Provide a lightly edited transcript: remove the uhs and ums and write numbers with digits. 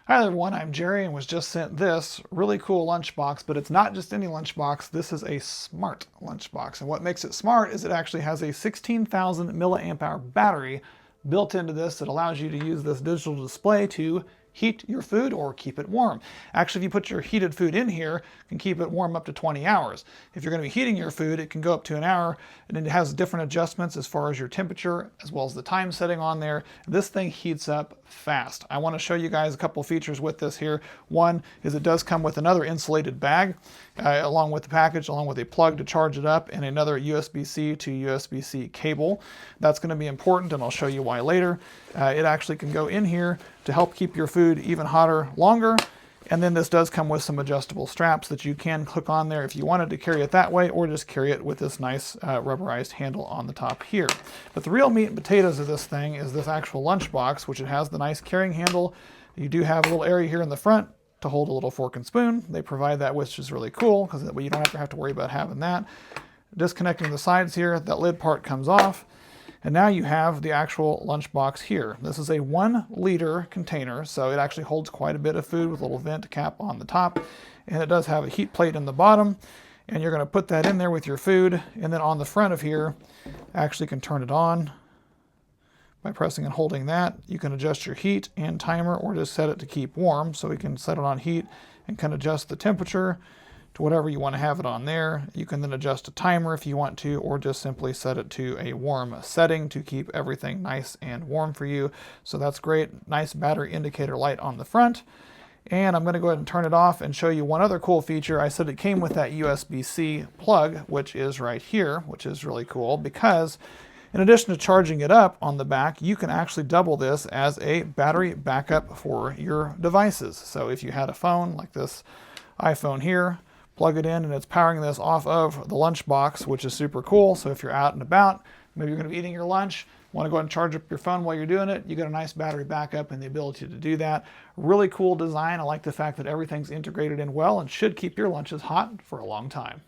Hi everyone, I'm Jerry and was just sent this really cool lunchbox, but it's not just any lunchbox. This is a smart lunchbox. And what makes it smart is it actually has a 16,000 milliamp hour battery built into this that allows you to use this digital display to heat your food or keep it warm. Actually, if you put your heated food in here, it can keep it warm up to 20 hours. If you're going to be heating your food, it can go up to an hour, and it has different adjustments as far as your temperature, as well as the time setting on there. This thing heats up fast. I want to show you guys a couple features with this here. One is it does come with another insulated bag along with the package, along with a plug to charge it up and another USB-C to USB-C cable. That's going to be important, and I'll show you why later. It actually can go in here to help keep your food even hotter longer. And then this does come with some adjustable straps that you can click on there if you wanted to carry it that way, or just carry it with this nice rubberized handle on the top here. But the real meat and potatoes of this thing is this actual lunchbox, which it has the nice carrying handle. You do have a little area here in the front to hold a little fork and spoon. They provide that, which is really cool, because that way you don't have to worry about having that. Disconnecting the sides here, that lid part comes off. And now you have the actual lunchbox here. This is a 1 liter container, so it actually holds quite a bit of food with a little vent cap on the top. And it does have a heat plate in the bottom. And you're going to put that in there with your food. And then on the front of here, actually can turn it on by pressing and holding that. You can adjust your heat and timer, or just set it to keep warm. So we can set it on heat and can adjust the temperature to whatever you want to have it on there. You can then adjust a timer if you want to, or just simply set it to a warm setting to keep everything nice and warm for you. So that's great. Nice battery indicator light on the front. And I'm going to go ahead and turn it off and show you one other cool feature. I said it came with that USB-C plug, which is right here, which is really cool because in addition to charging it up on the back, you can actually double this as a battery backup for your devices. So if you had a phone like this iPhone here, plug it in and it's powering this off of the lunchbox, which is super cool. So if you're out and about, maybe you're going to be eating your lunch, want to go ahead and charge up your phone while you're doing it, you got a nice battery backup and the ability to do that. Really cool design. I like the fact that everything's integrated in well and should keep your lunches hot for a long time.